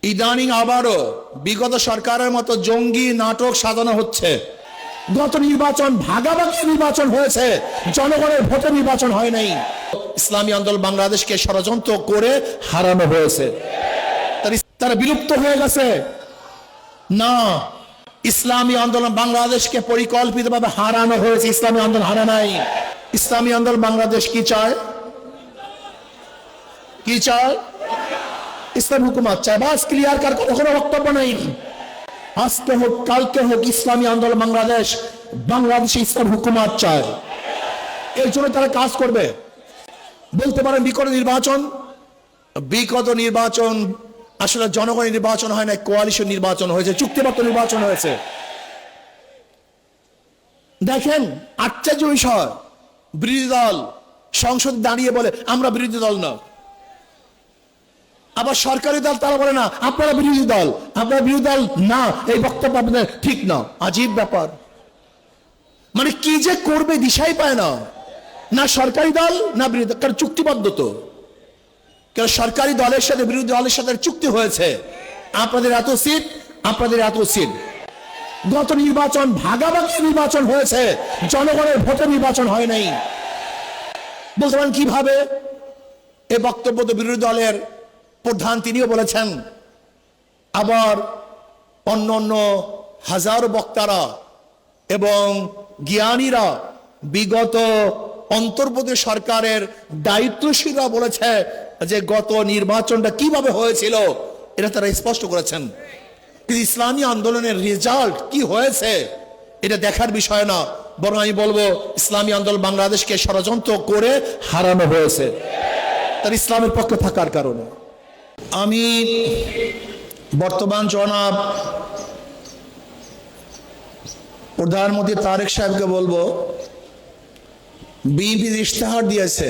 ইদানিং আবারও বিগত সরকারের মতো জঙ্গি নাটক সাজানো হচ্ছে। গত নির্বাচন ভাগাভাগি নির্বাচন হয়েছে, জনগণের ভোটে নির্বাচন হয় নাই। ইসলামী আন্দোলন বাংলাদেশকে ষড়যন্ত্র করে হারানো হয়েছে, তারা বিলুপ্ত হয়ে গেছে। না, ইসলামী আন্দোলন বাংলাদেশকে পরিকল্পিতভাবে হারানো হয়েছে, ইসলামী আন্দোলন হারা নাই। ইসলামী আন্দোলন বাংলাদেশ কি চায়? কি চায়? ইসলাম হুকুমত চায়। বাস ক্লিয়ার, কার কোনো বক্তব্য নেই। আজকে হোক কালকে হোক ইসলামী আন্দোলন বাংলাদেশ বাংলাদেশে ইসলাম হুকুমত চায়। এর জন্য তারা কাজ করবে। বলতে পারেন বিগত নির্বাচন আসলে জনগণের নির্বাচন হয় না, কোয়ালিশন নির্বাচন হয়েছে, চুক্তিবদ্ধ নির্বাচন হয়েছে। দেখেন আশ্চর্য বিষয়, বিরোধী দল সংসদ দাঁড়িয়ে বলে আমরা বিরোধী দল না, আবার সরকারি দল তারা বলে না আপনারা বিরোধী দল, আপনারা বিরোধী দল না, এই বক্তব্য আপনাদের ঠিক না। আজীব ব্যাপার, মানে কি যে করবে দিশাই পায় না, না সরকারি দল না বিরোধী দল। কারণ চুক্তিবদ্ধ তো, কারণ সরকারি দলের সাথে বিরোধী দলের সাথে চুক্তি হয়েছে, আপনাদের এত সিট, আপনাদের এত সিট। গত নির্বাচন ভাগাভাগি নির্বাচন হয়েছে, জনগণের ভোটে নির্বাচন হয় নাই। বলতে পারেন কিভাবে? এ বক্তব্য তো বিরোধী দলের প্রধান তিনিও বলেছেন, আবার অন্য অন্য হাজারো বক্তারা এবং জ্ঞানীরা বিগত অন্তর্বর্তী সরকারের দায়িত্বশীলরা বলেছে যে গত নির্বাচনটা কিভাবে হয়েছিল এটা তারা স্পষ্ট করেছেন। কিন্তু ইসলামী আন্দোলনের রেজাল্ট কি হয়েছে এটা দেখার বিষয় না, বরং আমি বলবো ইসলামী আন্দোলন বাংলাদেশকে ষড়যন্ত্র করে হারানো হয়েছে তার ইসলামের পক্ষে থাকার কারণে। আমি বর্তমান জনাব প্রধানমন্ত্রী তারেক সাহেবকে বলবো, বিএনপি ইশতেহার দিয়েছে,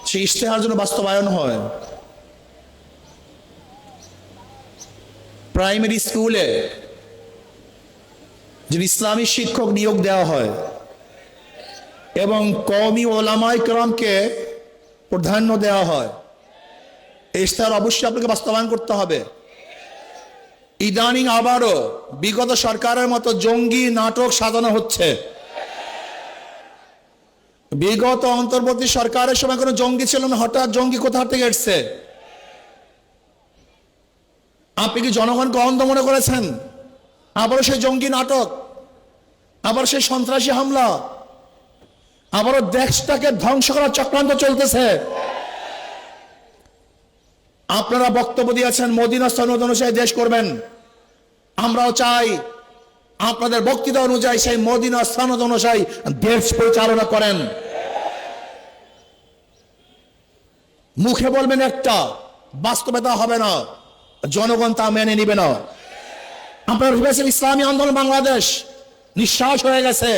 সেই ইশতেহার যেন বাস্তবায়ন হয়। প্রাইমারি স্কুলে যে ইসলামী শিক্ষক নিয়োগ দেওয়া হয় এবং কওমি ওলামায়ে কেরামকে প্রাধান্য দেওয়া হয়, এই ইশতেহার অবশ্যই আপনাকে বাস্তবায়ন করতে হবে। ইদানিং আবারও বিগত সরকারের মতো জঙ্গি নাটক সাজানো হচ্ছে। বিগত অন্তর্বর্তী সরকারের সময় কোনো জঙ্গি ছিল না, হঠাৎ জঙ্গি কোথা থেকে এসছে? আপনি কি জনগণকে অন্ধ মনে করেছেন? আবারও সেই জঙ্গি নাটক, আবার সেই সন্ত্রাসী হামলা, আবারও দেশটাকে ধ্বংস করার চক্রান্ত চলতেছে। আপনারা বক্তব্য দিয়েছেন মদিনা সনদ অনুযায়ী দেশ করবেন, আমরাও চাই আপনাদের বক্তৃতা অনুযায়ী সেই মদিনা সনদ অনুযায়ী দেশ পরিচালনা করেন। মুখে বলবেন একটা, বাস্তবতা হবে না, জনগণ তা মেনে নিবে না। আপনারা ভেবেছেন ইসলামী আন্দোলন বাংলাদেশ নিঃশ্বাস হয়ে গেছে,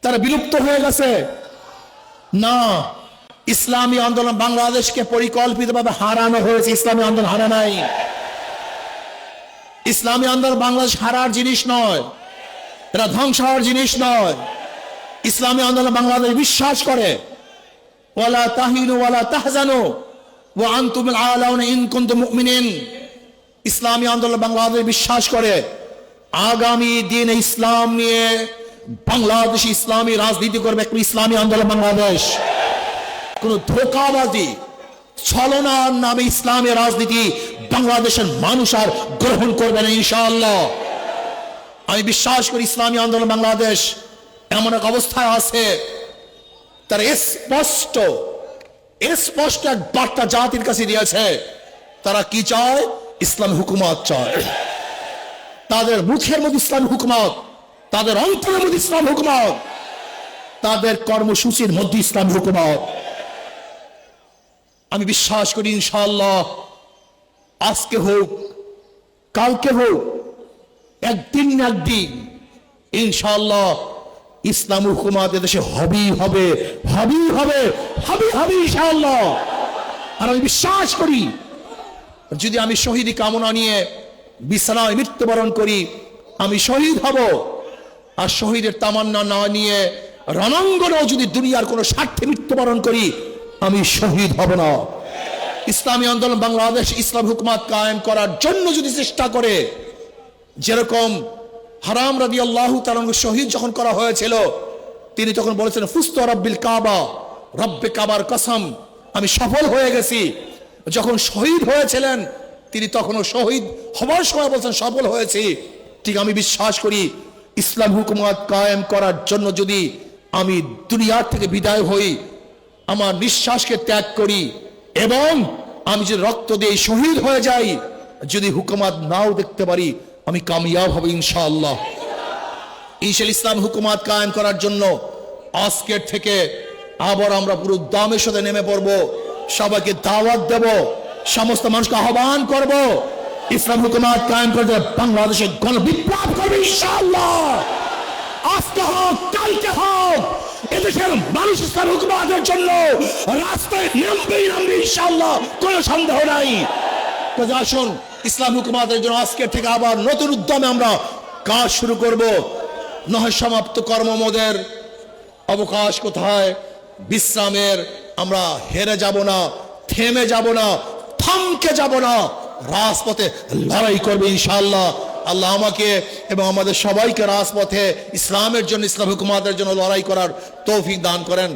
তারা বিলুপ্ত হয়ে গেছে। না, ইসলামী আন্দোলন বাংলাদেশকে পরিকল্পিতভাবে হারানো হয়েছে, ইসলামী আন্দোলন হারা নাই। ইসলামী আন্দোলন বাংলাদেশ হারার জিনিস নয়, এটা ধ্বংস হওয়ার জিনিস নয়। ইসলামী আন্দোলন বাংলাদেশ বিশ্বাস করে ওয়ালা তাহিনু ওয়ালা তাহজানু ওয়া আনতুমুল আলাউনা ইন কুনতুম মুমিনিন। ইসলামী আন্দোলন বাংলাদেশ বিশ্বাস করে আগামী দিনে ইসলাম নিয়ে বাংলাদেশ ইসলামী রাজনীতি করবে একটা ইসলামী আন্দোলন বাংলাদেশ। কোন ধোঁকাবাজি ছলনার নামে ইসলামের রাজনীতি বাংলাদেশের মানুষ আর গ্রহণ করবে না ইনশাআল্লাহ। আমি বিশ্বাস করি ইসলামী আন্দোলন বাংলাদেশ এমন এক অবস্থায় আছে, তার স্পষ্ট এক বার্তা জাতির কাছে দিয়েছে। তারা কি চায়? ইসলামী হুকুমত চায়। তাদের মুখের মধ্যে ইসলামী হুকুমত, তাদের অন্তরের মধ্যে ইসলাম হুকুমত, তাদের কর্মসূচির মধ্যে ইসলামী হুকুমত। আমি বিশ্বাস করি ইনশাআল্লাহ আজকে হোক কালকে হোক, একদিন না একদিন ইনশাআল্লাহ ইসলাম হুকুমত এদেশে হবেই হবে, হবেই হবে, হবে হবে ইনশাআল্লাহ। আর আমি বিশ্বাস করি যদি আমি শহীদ কামনা নিয়ে বিছানায় মৃত্যুবরণ করি, আমি শহীদ হব। আর শহীদের তামান্না না নিয়ে রণাঙ্গনেও যদি দুনিয়ার কোনো স্বার্থে মৃত্যুবরণ করি, আমি শহীদ হব না। ইসলামী আন্দোলন বাংলাদেশ ইসলাম হুকুমত কায়েম করার জন্য যদি চেষ্টা করে, যেরকম হারাম রাদিয়াল্লাহু তাআলা শহীদ যখন করা হয়েছিল, তিনি তখন বলেছেন ফুস্তু রাব্বিল কাবা, রব্বে কাবার কসম, আমি সফল হয়ে গেছি। যখন শহীদ হয়েছিলেন তিনি তখনও শহীদ হবার সময় বলছেন সফল হয়েছি। ঠিক আমি বিশ্বাস করি ইসলাম হুকুমত কায়েম করার জন্য যদি আমি দুনিয়ার থেকে বিদায় হই, আমার নিঃশ্বাসকে ত্যাগ করি এবং আমি যদি রক্ত দিয়ে শহীদ হয়ে যাই, যদি হুকুমত নাও দেখতে পারি, আমি কামিয়াব হব ইনশাআল্লাহ। ইসলাম হুকুমত কায়েম করার জন্য আজকের থেকে আবার আমরা পুরো দামের সাথে নেমে পড়ব, সবাইকে দাওয়াত দেব, সমস্ত মানুষকে আহ্বান করব, ইসলাম হুকুমত কায়েম করতে বাংলাদেশে গণবিপ্লব করবে ইনশাআল্লাহ। আজকে হোক কালকে হোক এদেশের মানুষ ইসলাম হুকুমতের জন্য রাস্তায় নামবে ইনশাআল্লাহ, কোনো সন্দেহ নাই। আসুন ইসলাম হুকুমতের জন্য আজকের থেকে আবার নতুন উদ্যমে আমরা কাজ শুরু করব। নয় সমাপ্ত কর্মমোদের অবকাশ কোথায়, বিশ্রামের, আমরা হেরে যাব না, থেমে যাব না, থমকে যাব না, রাজপথে লড়াই করবে ইনশাআল্লাহ। আল্লাহ আমাকে এবং আমাদের সবাইকে রাজপথে ইসলামের জন্য, ইসলাম হুকুমতের জন্য লড়াই করার তৌফিক দান করেন।